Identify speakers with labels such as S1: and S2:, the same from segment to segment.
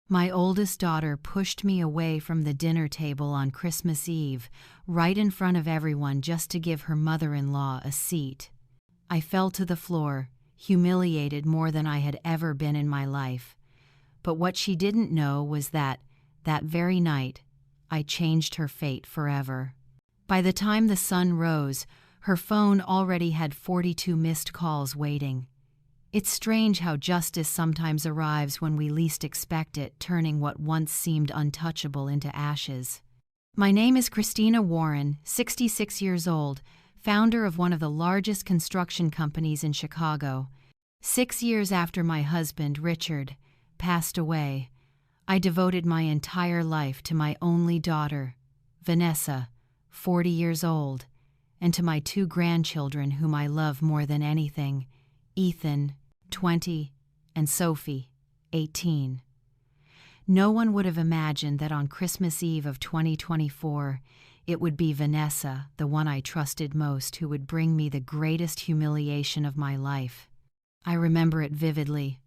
S1: My oldest daughter pushed me away from the dinner table on Christmas Eve, right in front of everyone just to give her mother-in-law a seat. I fell to the floor, humiliated more than I had ever been in my life. But what she didn't know was that very night, I changed her fate forever. By the time the sun rose, her phone already had 42 missed calls waiting. It's strange how justice sometimes arrives when we least expect it, turning what once seemed untouchable into ashes. My name is Christina Warren, 66 years old, founder of one of the largest construction companies in Chicago. 6 years after my husband, Richard, passed away, I devoted my entire life to my only daughter, Vanessa, 40 years old, and to my 2 grandchildren whom I love more than anything, Ethan, 20, and Sophie, 18. No one would have imagined that on Christmas Eve of 2024, it would be Vanessa, the one I trusted most, who would bring me the greatest humiliation of my life. I remember it vividly.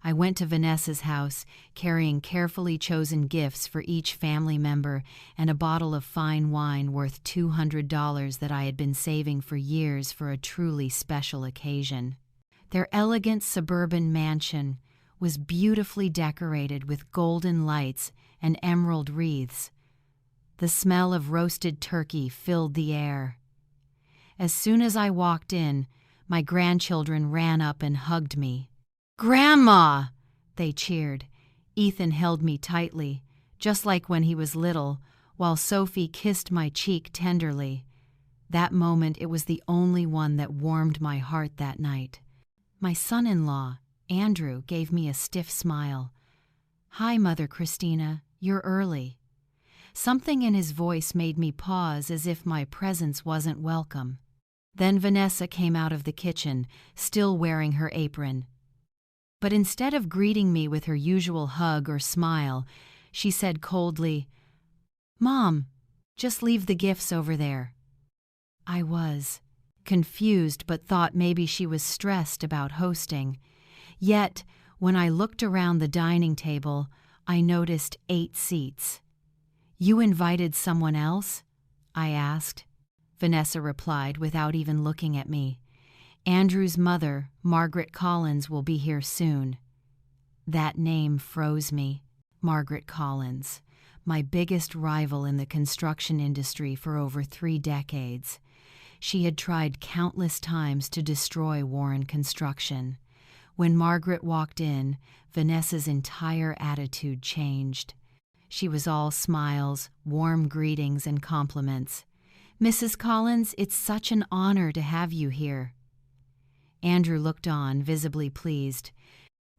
S1: I went to Vanessa's house, carrying carefully chosen gifts for each family member and a bottle of fine wine worth $200 that I had been saving for years for a truly special occasion. Their elegant suburban mansion was beautifully decorated with golden lights and emerald wreaths. The smell of roasted turkey filled the air. As soon as I walked in, my grandchildren ran up and hugged me. "Grandma!" they cheered. Ethan held me tightly, just like when he was little, while Sophie kissed my cheek tenderly. That moment, it was the only one that warmed my heart that night. My son-in-law, Andrew, gave me a stiff smile. "Hi, Mother Christina, you're early." Something in his voice made me pause, as if my presence wasn't welcome. Then Vanessa came out of the kitchen, still wearing her apron. But instead of greeting me with her usual hug or smile, she said coldly, "Mom, just leave the gifts over there." I was confused, but thought maybe she was stressed about hosting. Yet, when I looked around the dining table, I noticed 8 seats. "You invited someone else?" I asked. Vanessa replied without even looking at me. "Andrew's mother, Margaret Collins, will be here soon." That name froze me. Margaret Collins, my biggest rival in the construction industry for over 3 decades. She had tried countless times to destroy Warren Construction. When Margaret walked in, Vanessa's entire attitude changed. She was all smiles, warm greetings, and compliments. "Mrs. Collins, it's such an honor to have you here." Andrew looked on, visibly pleased.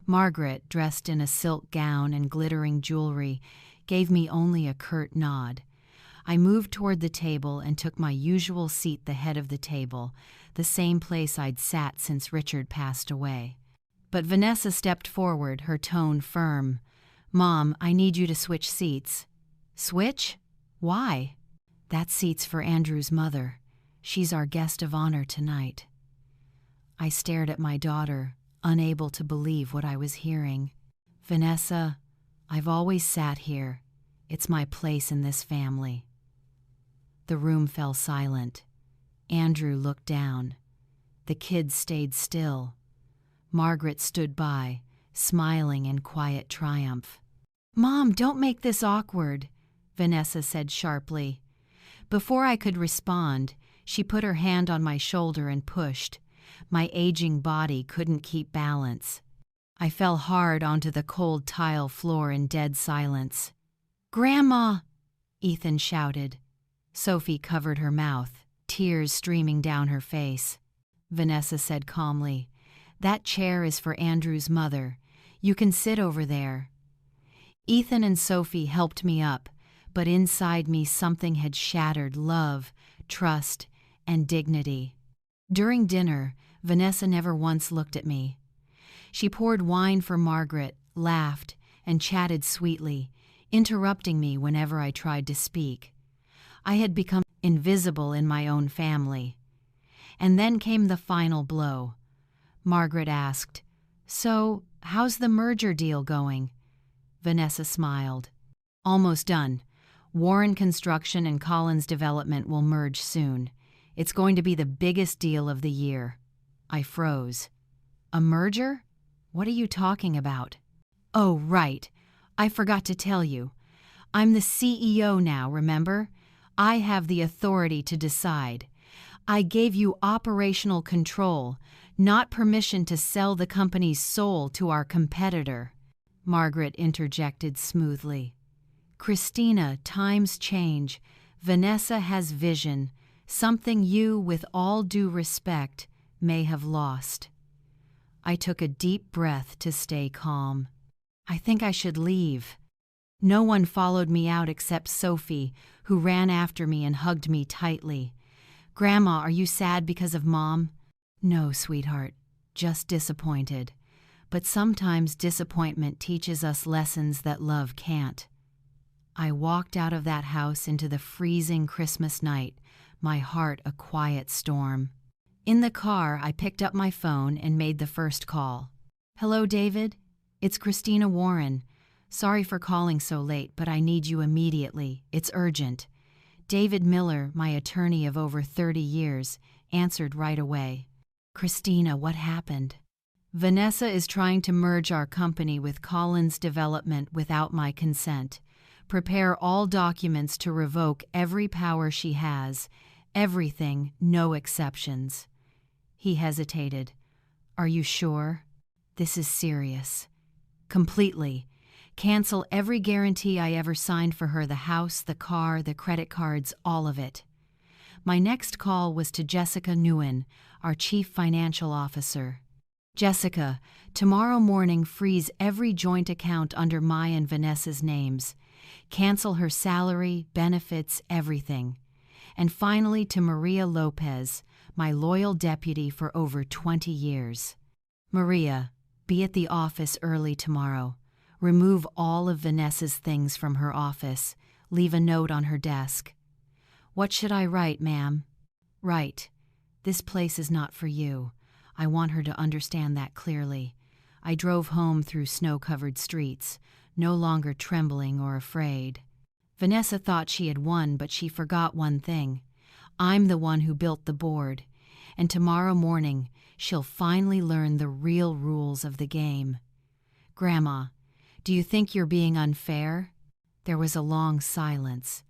S1: Margaret, dressed in a silk gown and glittering jewelry, gave me only a curt nod. I moved toward the table and took my usual seat at the head of the table, the same place I'd sat since Richard passed away. But Vanessa stepped forward, her tone firm. "Mom, I need you to switch seats." "Switch? Why?" "That seat's for Andrew's mother. She's our guest of honor tonight." I stared at my daughter, unable to believe what I was hearing. "Vanessa, I've always sat here. It's my place in this family." The room fell silent. Andrew looked down. The kids stayed still. Margaret stood by, smiling in quiet triumph. "Mom, don't make this awkward," Vanessa said sharply. Before I could respond, she put her hand on my shoulder and pushed. My aging body couldn't keep balance. I fell hard onto the cold tile floor in dead silence. "Grandma!" Ethan shouted. Sophie covered her mouth, tears streaming down her face. Vanessa said calmly, "That chair is for Andrew's mother. You can sit over there." Ethan and Sophie helped me up, but inside me something had shattered love, trust, and dignity. During dinner, Vanessa never once looked at me. She poured wine for Margaret, laughed, and chatted sweetly, interrupting me whenever I tried to speak. I had become invisible in my own family. And then came the final blow. Margaret asked, "So, how's the merger deal going?" Vanessa smiled. Almost done. Warren Construction and Collins Development will merge soon. It's going to be the biggest deal of the year. I froze. A merger? What are you talking about? Oh, right. I forgot to tell you. I'm the CEO now, remember? I have the authority to decide. I gave you operational control, not permission to sell the company's soul to our competitor. Margaret interjected smoothly. Christina, times change. Vanessa has vision, something you, with all due respect, may have lost. I took a deep breath to stay calm. I think I should leave. No one followed me out except Sophie, who ran after me and hugged me tightly. Grandma, are you sad because of Mom? No, sweetheart, just disappointed. But sometimes disappointment teaches us lessons that love can't. I walked out of that house into the freezing Christmas night, my heart a quiet storm. In the car, I picked up my phone and made the first call. Hello, David? It's Christina Warren. Sorry for calling so late, but I need you immediately. It's urgent. David Miller, my attorney of over 30 years, answered right away. Christina, what happened? Vanessa is trying to merge our company with Collins Development without my consent. Prepare all documents to revoke every power she has. Everything, no exceptions. He hesitated. Are you sure? This is serious. Completely. Cancel every guarantee I ever signed for her, the house, the car, the credit cards, all of it. My next call was to Jessica Nguyen, our chief financial officer. Jessica, tomorrow morning freeze every joint account under my and Vanessa's names. Cancel her salary, benefits, everything. And finally to Maria Lopez, my loyal deputy for over 20 years. Maria, be at the office early tomorrow. Remove all of Vanessa's things from her office. Leave a note on her desk. What should I write, ma'am? Write, this place is not for you. I want her to understand that clearly. I drove home through snow-covered streets, no longer trembling or afraid. Vanessa thought she had won, but she forgot one thing. I'm the one who built the board, and tomorrow morning she'll finally learn the real rules of the game. Grandma, do you think you're being unfair? There was a long silence.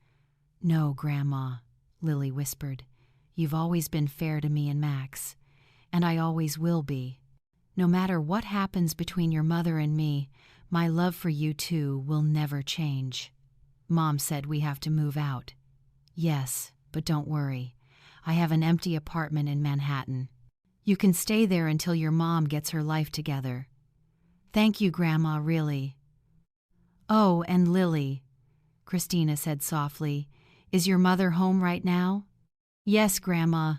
S1: No, Grandma, Lily whispered. You've always been fair to me and Max, and I always will be. No matter what happens between your mother and me, my love for you two will never change. Mom said we have to move out. Yes, but don't worry. I have an empty apartment in Manhattan. You can stay there until your mom gets her life together. Thank you, Grandma, really. Oh, and Lily, Christina said softly, is your mother home right now? Yes, Grandma.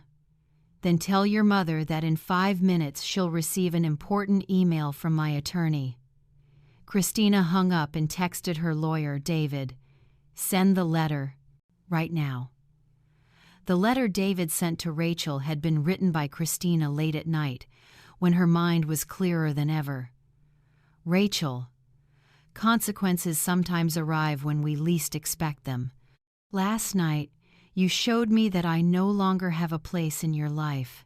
S1: Then tell your mother that in 5 minutes she'll receive an important email from my attorney. Christina hung up and texted her lawyer, David. Send the letter. Right now. The letter David sent to Rachel had been written by Christina late at night, when her mind was clearer than ever. Rachel. Consequences sometimes arrive when we least expect them. Last night, you showed me that I no longer have a place in your life.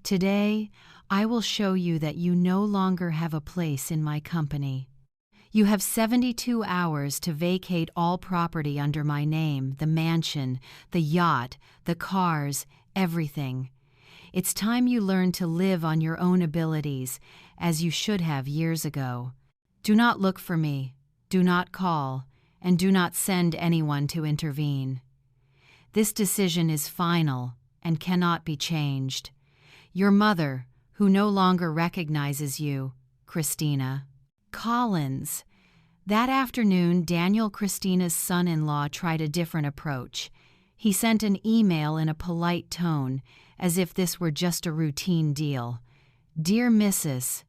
S1: Today, I will show you that you no longer have a place in my company. You have 72 hours to vacate all property under my name, the mansion, the yacht, the cars, everything. It's time you learn to live on your own abilities, as you should have years ago. Do not look for me, do not call, and do not send anyone to intervene. This decision is final and cannot be changed. Your mother, who no longer recognizes you, Christina. Collins. That afternoon, Daniel, Christina's son-in-law, tried a different approach. He sent an email in a polite tone, as if this were just a routine deal. Dear Mrs.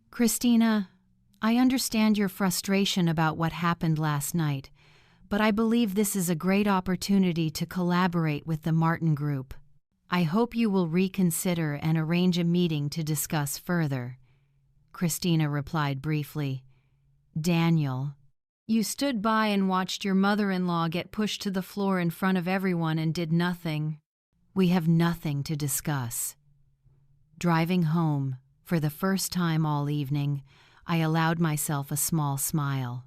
S1: Christina, I understand your frustration about what happened last night, but I believe this is a great opportunity to collaborate with the Martin Group. I hope you will reconsider and arrange a meeting to discuss further. Christina replied briefly, Daniel. You stood by and watched your mother-in-law get pushed to the floor in front of everyone and did nothing. We have nothing to discuss. Driving home, for the first time all evening, I allowed myself a small smile.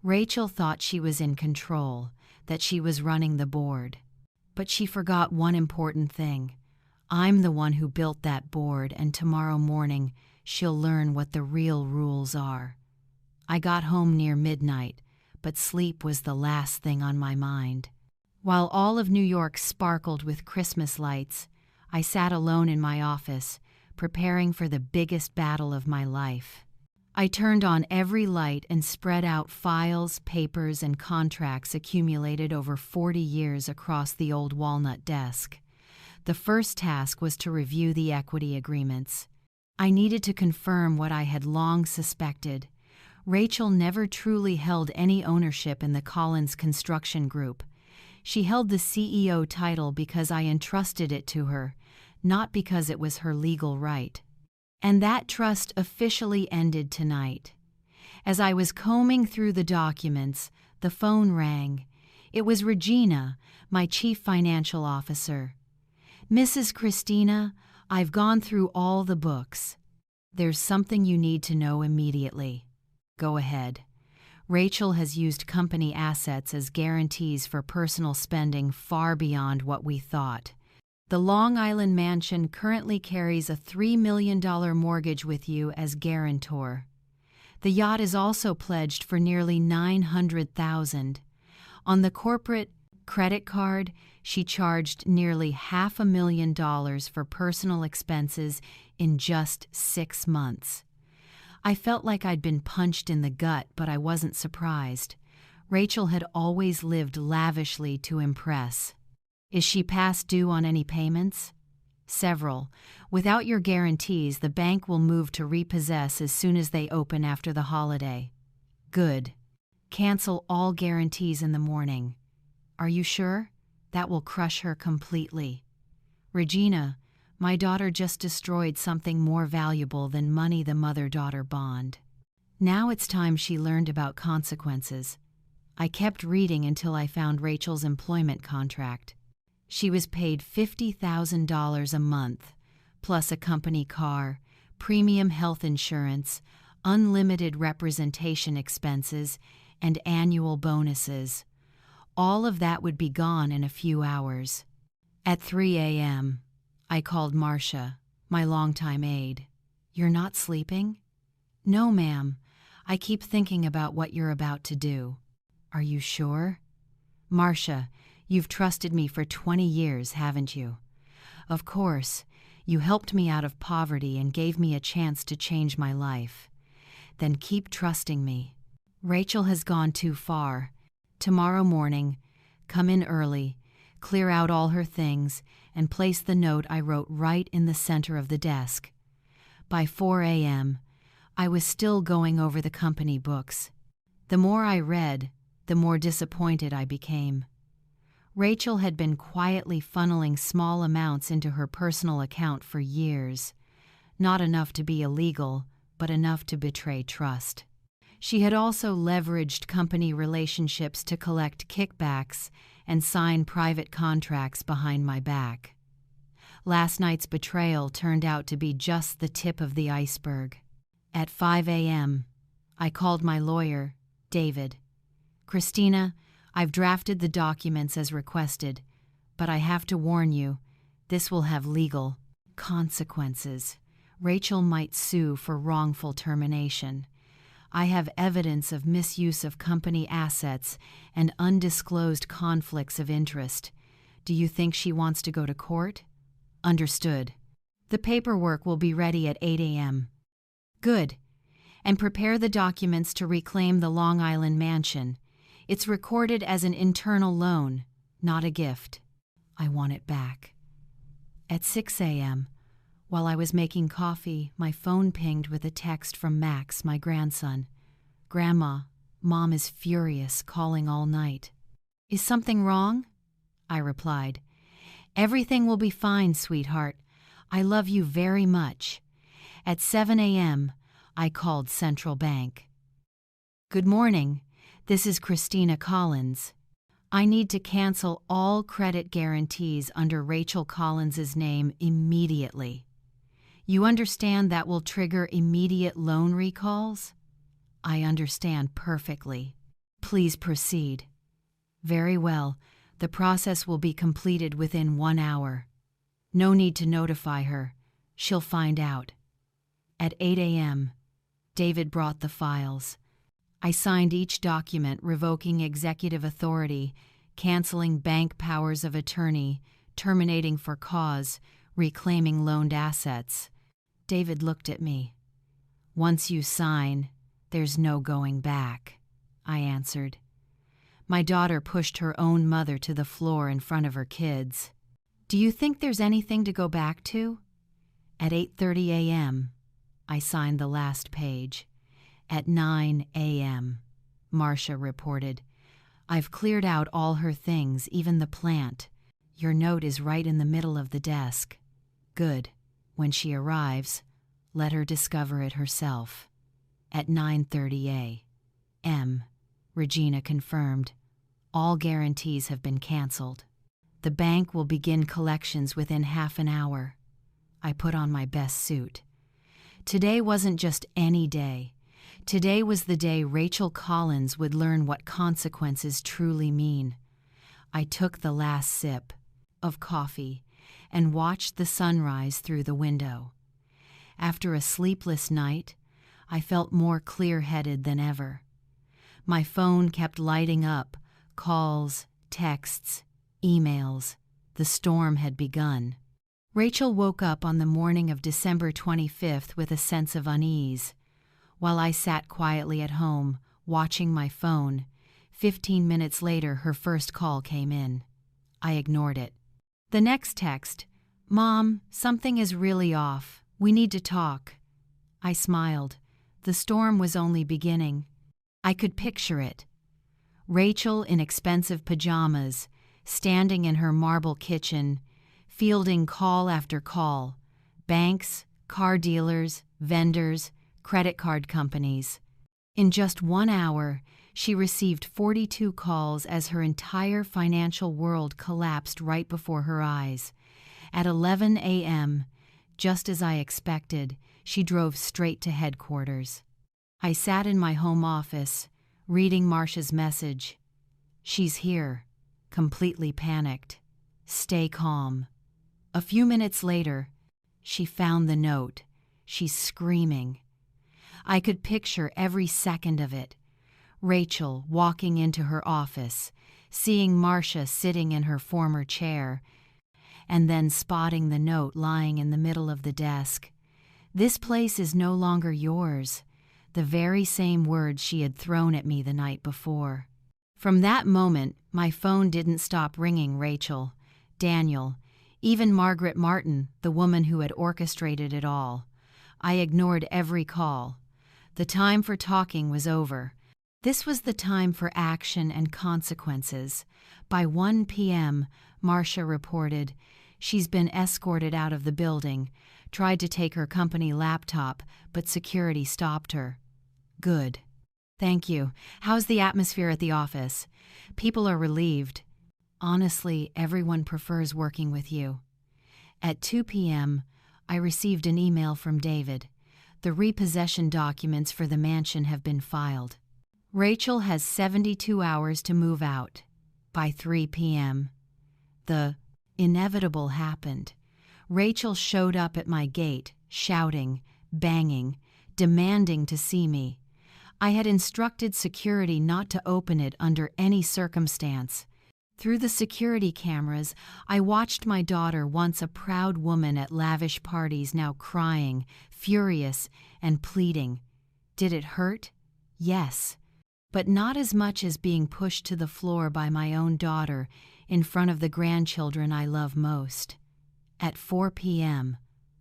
S1: Rachel thought she was in control, that she was running the board. But she forgot one important thing. I'm the one who built that board, and tomorrow morning she'll learn what the real rules are. I got home near midnight, but sleep was the last thing on my mind. While all of New York sparkled with Christmas lights, I sat alone in my office, preparing for the biggest battle of my life. I turned on every light and spread out files, papers, and contracts accumulated over 40 years across the old walnut desk. The first task was to review the equity agreements. I needed to confirm what I had long suspected. Rachel never truly held any ownership in the Collins Construction Group. She held the CEO title because I entrusted it to her, not because it was her legal right. And that trust officially ended tonight. As I was combing through the documents, the phone rang. It was Regina, my chief financial officer. "Mrs. Christina, I've gone through all the books. There's something you need to know immediately." "Go ahead." Rachel has used company assets as guarantees for personal spending far beyond what we thought. The Long Island mansion currently carries a $3 million mortgage with you as guarantor. The yacht is also pledged for nearly $900,000. On the corporate credit card, she charged nearly $500,000 for personal expenses in just 6 months. I felt like I'd been punched in the gut, but I wasn't surprised. Rachel had always lived lavishly to impress. "Is she past due on any payments?" "Several. Without your guarantees, the bank will move to repossess as soon as they open after the holiday." "Good. Cancel all guarantees in the morning." "Are you sure? That will crush her completely." "Regina, my daughter just destroyed something more valuable than money, the mother-daughter bond." Now it's time she learned about consequences. I kept reading until I found Rachel's employment contract. She was paid $50,000 a month, plus a company car, premium health insurance, unlimited representation expenses, and annual bonuses. All of that would be gone in a few hours. At 3 a.m., I called Marcia, my longtime aide. "You're not sleeping?" "No, ma'am. I keep thinking about what you're about to do." "Are you sure?" "Marcia, you've trusted me for 20 years, haven't you?" "Of course. You helped me out of poverty and gave me a chance to change my life." "Then keep trusting me." "Rachel has gone too far. Tomorrow morning, come in early, clear out all her things, and place the note I wrote right in the center of the desk." By 4 a.m., I was still going over the company books. The more I read, the more disappointed I became. Rachel had been quietly funneling small amounts into her personal account for years, not enough to be illegal, but enough to betray trust. She had also leveraged company relationships to collect kickbacks and sign private contracts behind my back. Last night's betrayal turned out to be just the tip of the iceberg. At 5 a.m., I called my lawyer, David. "Christina, I've drafted the documents as requested, but I have to warn you, this will have legal consequences. Rachel might sue for wrongful termination. I have evidence of misuse of company assets and undisclosed conflicts of interest. Do you think she wants to go to court?" "Understood. The paperwork will be ready at 8 a.m. "Good. And prepare the documents to reclaim the Long Island mansion. It's recorded as an internal loan, not a gift. I want it back." At 6 a.m., while I was making coffee, my phone pinged with a text from Max, my grandson. "Grandma, Mom is furious, calling all night." "Is something wrong?" I replied. "Everything will be fine, sweetheart. I love you very much." At 7 a.m., I called Central Bank. "Good morning. This is Christina Collins. I need to cancel all credit guarantees under Rachel Collins's name immediately. You understand that will trigger immediate loan recalls? I understand perfectly. Please proceed. Very well. The process will be completed within 1 hour. No need to notify her. She'll find out. At 8 a.m., David brought the files. I signed each document revoking executive authority, canceling bank powers of attorney, terminating for cause, reclaiming loaned assets. David looked at me. Once you sign, there's no going back, I answered. My daughter pushed her own mother to the floor in front of her kids. Do you think there's anything to go back to? At 8:30 a.m., I signed the last page. At 9 a.m., Marcia reported, I've cleared out all her things, even the plant. Your note is right in the middle of the desk. Good. When she arrives, let her discover it herself. At 9:30 a.m., Regina confirmed, all guarantees have been canceled. The bank will begin collections within half an hour. I put on my best suit. Today wasn't just any day. Today was the day Rachel Collins would learn what consequences truly mean. I took the last sip of coffee and watched the sunrise through the window. After a sleepless night, I felt more clear-headed than ever. My phone kept lighting up, calls, texts, emails. The storm had begun. Rachel woke up on the morning of December 25th with a sense of unease. While I sat quietly at home, watching my phone, 15 minutes later her first call came in. I ignored it. The next text, Mom, something is really off. We need to talk. I smiled. The storm was only beginning. I could picture it. Rachel in expensive pajamas, standing in her marble kitchen, fielding call after call. Banks, car dealers, vendors, credit card companies. In just 1 hour, she received 42 calls as her entire financial world collapsed right before her eyes. At 11 a.m., just as I expected, she drove straight to headquarters. I sat in my home office, reading Marcia's message. She's here, completely panicked. Stay calm. A few minutes later, she found the note. She's screaming. I could picture every second of it. Rachel walking into her office, seeing Marcia sitting in her former chair, and then spotting the note lying in the middle of the desk. This place is no longer yours. The very same words she had thrown at me the night before. From that moment, my phone didn't stop ringing Rachel, Daniel, even Margaret Martin, the woman who had orchestrated it all. I ignored every call. The time for talking was over. This was the time for action and consequences. By 1 p.m., Marcia reported, she's been escorted out of the building, tried to take her company laptop, but security stopped her. Good. Thank you. How's the atmosphere at the office? People are relieved. Honestly, everyone prefers working with you. At 2 p.m., I received an email from David. The repossession documents for the mansion have been filed. Rachel has 72 hours to move out. By 3 p.m., the inevitable happened. Rachel showed up at my gate, shouting, banging, demanding to see me. I had instructed security not to open it under any circumstance. Through the security cameras, I watched my daughter, once a proud woman at lavish parties, now crying, furious, and pleading. Did it hurt? Yes, but not as much as being pushed to the floor by my own daughter in front of the grandchildren I love most. At 4 p.m.,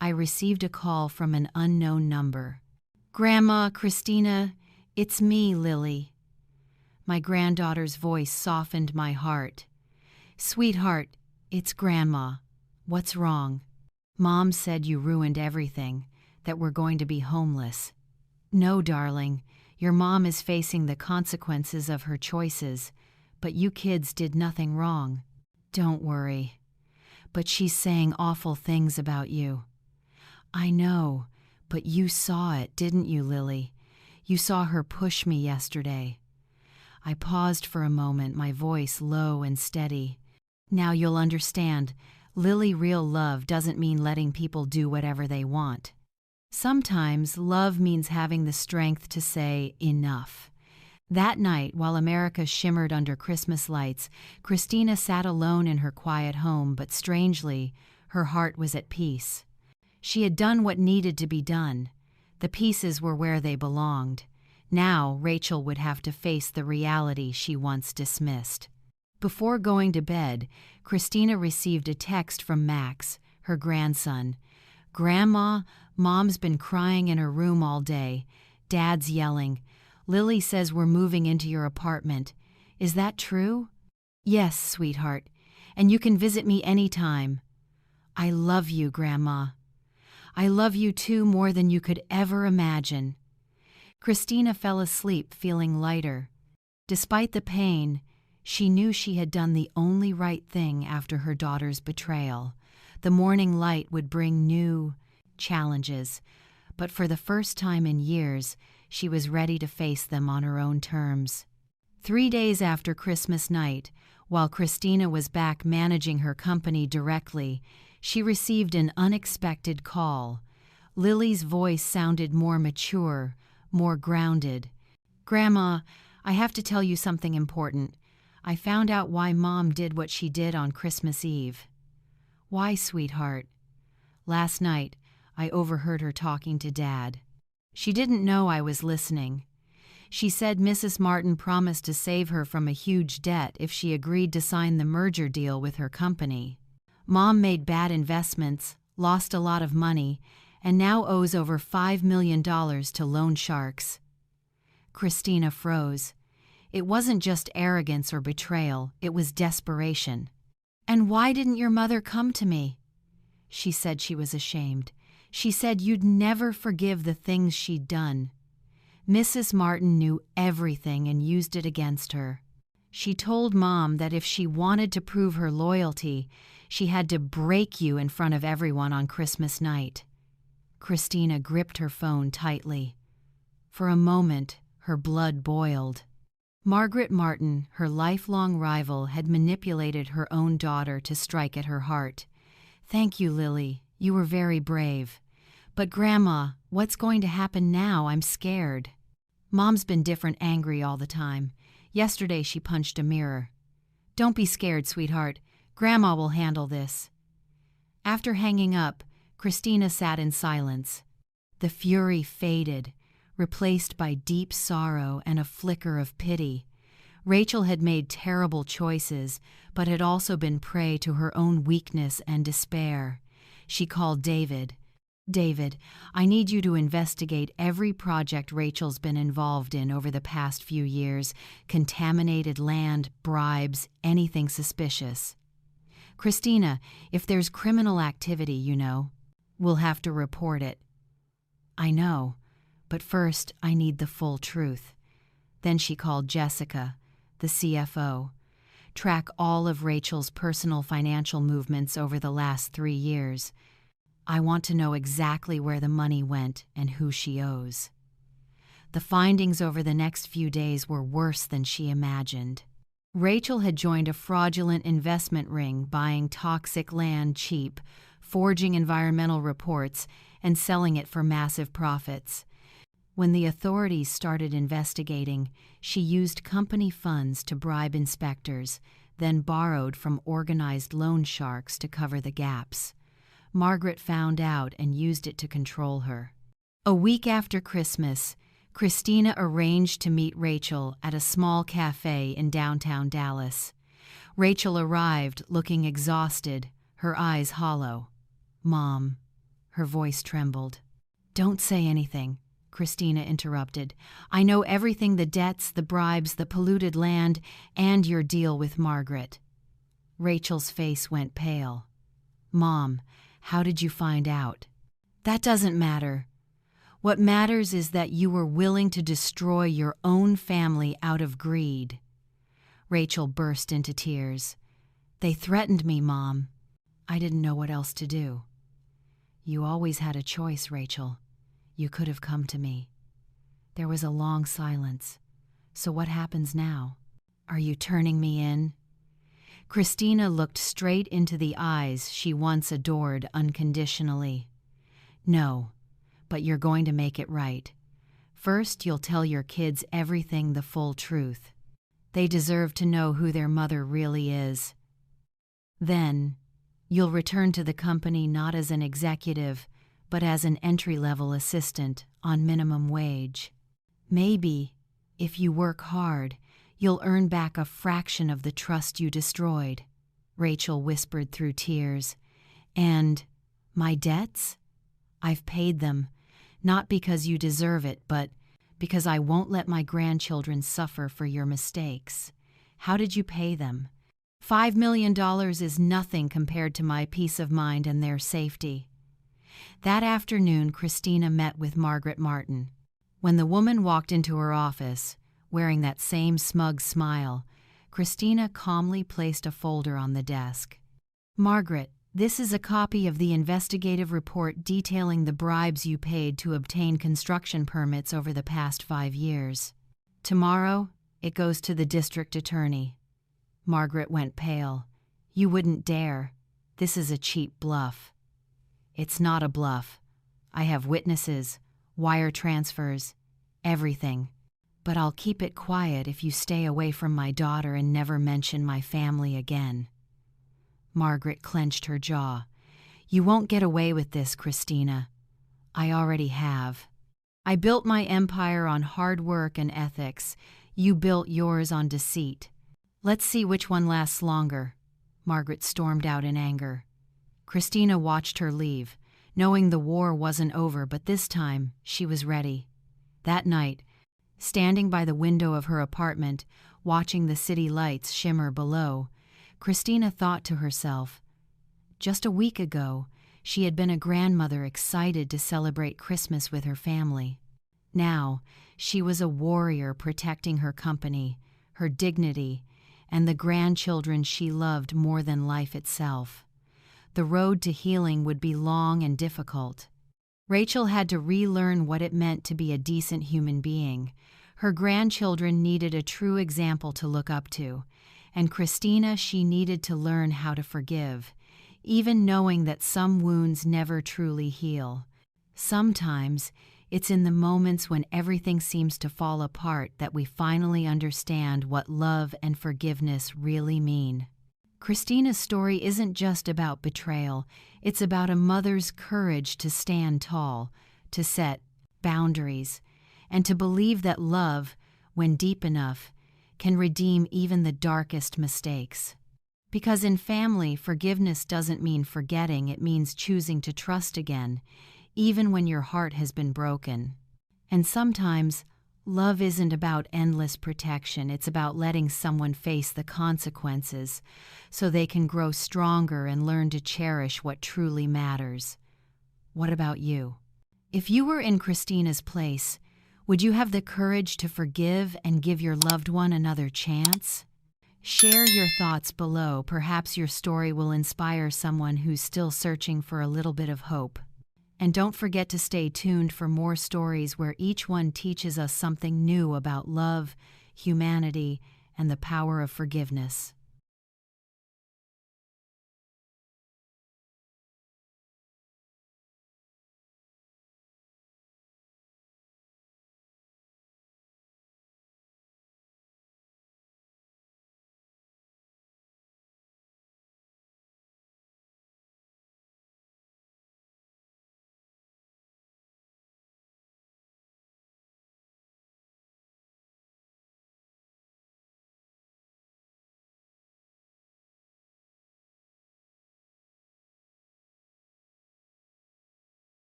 S1: I received a call from an unknown number. Grandma, Christina, it's me, Lily. My granddaughter's voice softened my heart. Sweetheart, it's Grandma. What's wrong? Mom said you ruined everything, that we're going to be homeless. No, darling, Your mom is facing the consequences of her choices, but you kids did nothing wrong. Don't worry. But she's saying awful things about you. I know, but you saw it, didn't you, Lily? You saw her push me yesterday. I paused for a moment, my voice low and steady. Now you'll understand, Lily, real love doesn't mean letting people do whatever they want. Sometimes love means having the strength to say enough. That night, while America shimmered under Christmas lights, Christina sat alone in her quiet home, but strangely, her heart was at peace. She had done what needed to be done. The pieces were where they belonged. Now Rachel would have to face the reality she once dismissed. Before going to bed, Christina received a text from Max, her grandson. "Grandma, Mom's been crying in her room all day. Dad's yelling. Lily says we're moving into your apartment. Is that true?" "Yes, sweetheart, and you can visit me anytime." "I love you, Grandma." "I love you too, more than you could ever imagine." Christina fell asleep feeling lighter. Despite the pain, she knew she had done the only right thing after her daughter's betrayal. The morning light would bring new challenges, but for the first time in years, she was ready to face them on her own terms. 3 days after Christmas night, while Christina was back managing her company directly, she received an unexpected call. Lily's voice sounded more mature, more grounded. "Grandma, I have to tell you something important. I found out why Mom did what she did on Christmas Eve." "Why, sweetheart?" "Last night, I overheard her talking to Dad. She didn't know I was listening. She said Mrs. Martin promised to save her from a huge debt if she agreed to sign the merger deal with her company. Mom made bad investments, lost a lot of money, and now owes over $5 million to loan sharks." Christina froze. It wasn't just arrogance or betrayal, it was desperation. "And why didn't your mother come to me?" "She said she was ashamed. She said you'd never forgive the things she'd done. Mrs. Martin knew everything and used it against her. She told Mom that if she wanted to prove her loyalty, she had to break you in front of everyone on Christmas night." Christina gripped her phone tightly. For a moment, her blood boiled. Margaret Martin, her lifelong rival, had manipulated her own daughter to strike at her heart. "Thank you, Lily. You were very brave. But Grandma, what's going to happen now? I'm scared." "Mom's been different, angry all the time. Yesterday she punched a mirror." "Don't be scared, sweetheart. Grandma will handle this." After hanging up, Christina sat in silence. The fury faded, replaced by deep sorrow and a flicker of pity. Rachel had made terrible choices, but had also been prey to her own weakness and despair. She called David. "David, I need you to investigate every project Rachel's been involved in over the past few years, contaminated land, bribes, anything suspicious. Christina, if there's criminal activity, we'll have to report it." "I know, but first I need the full truth." Then she called Jessica, the CFO. "Track all of Rachel's personal financial movements over the last 3 years. I want to know exactly where the money went and who she owes." The findings over the next few days were worse than she imagined. Rachel had joined a fraudulent investment ring, buying toxic land cheap, forging environmental reports, and selling it for massive profits. When the authorities started investigating, she used company funds to bribe inspectors, then borrowed from organized loan sharks to cover the gaps. Margaret found out and used it to control her. A week after Christmas, Christina arranged to meet Rachel at a small cafe in downtown Dallas. Rachel arrived looking exhausted, her eyes hollow. "Mom," her voice trembled. "Don't say anything," Christina interrupted. "I know everything, the debts, the bribes, the polluted land, and your deal with Margaret." Rachel's face went pale. "Mom, how did you find out?" "That doesn't matter. What matters is that you were willing to destroy your own family out of greed." Rachel burst into tears. "They threatened me, Mom. I didn't know what else to do." "You always had a choice, Rachel. You could have come to me." There was a long silence. "So what happens now? Are you turning me in?" Christina looked straight into the eyes she once adored unconditionally. "No, but you're going to make it right. First, you'll tell your kids everything, the full truth. They deserve to know who their mother really is. Then, you'll return to the company not as an executive, but as an entry-level assistant on minimum wage. Maybe, if you work hard, you'll earn back a fraction of the trust you destroyed," Rachel whispered through tears. "And my debts? I've paid them, not because you deserve it, but because I won't let my grandchildren suffer for your mistakes." "How did you pay them?" $5 million is nothing compared to my peace of mind and their safety." That afternoon, Christina met with Margaret Martin. When the woman walked into her office, wearing that same smug smile, Christina calmly placed a folder on the desk. "Margaret, this is a copy of the investigative report detailing the bribes you paid to obtain construction permits over the past 5 years. Tomorrow, it goes to the district attorney." Margaret went pale. "You wouldn't dare. This is a cheap bluff." "It's not a bluff. I have witnesses, wire transfers, everything. But I'll keep it quiet if you stay away from my daughter and never mention my family again." Margaret clenched her jaw. "You won't get away with this, Christina. I already have. I built my empire on hard work and ethics. You built yours on deceit. Let's see which one lasts longer." Margaret stormed out in anger. Christina watched her leave, knowing the war wasn't over, but this time she was ready. That night, standing by the window of her apartment, watching the city lights shimmer below, Christina thought to herself, just a week ago, she had been a grandmother excited to celebrate Christmas with her family. Now, she was a warrior protecting her company, her dignity, and the grandchildren she loved more than life itself. The road to healing would be long and difficult. Rachel had to relearn what it meant to be a decent human being. Her grandchildren needed a true example to look up to, and Christina, she needed to learn how to forgive, even knowing that some wounds never truly heal. Sometimes, it's in the moments when everything seems to fall apart that we finally understand what love and forgiveness really mean. Christina's story isn't just about betrayal, it's about a mother's courage to stand tall, to set boundaries, and to believe that love, when deep enough, can redeem even the darkest mistakes. Because in family, forgiveness doesn't mean forgetting, it means choosing to trust again, even when your heart has been broken. And sometimes, love isn't about endless protection, it's about letting someone face the consequences so they can grow stronger and learn to cherish what truly matters. What about you? If you were in Christina's place, would you have the courage to forgive and give your loved one another chance? Share your thoughts below. Perhaps your story will inspire someone who's still searching for a little bit of hope. And don't forget to stay tuned for more stories where each one teaches us something new about love, humanity, and the power of forgiveness.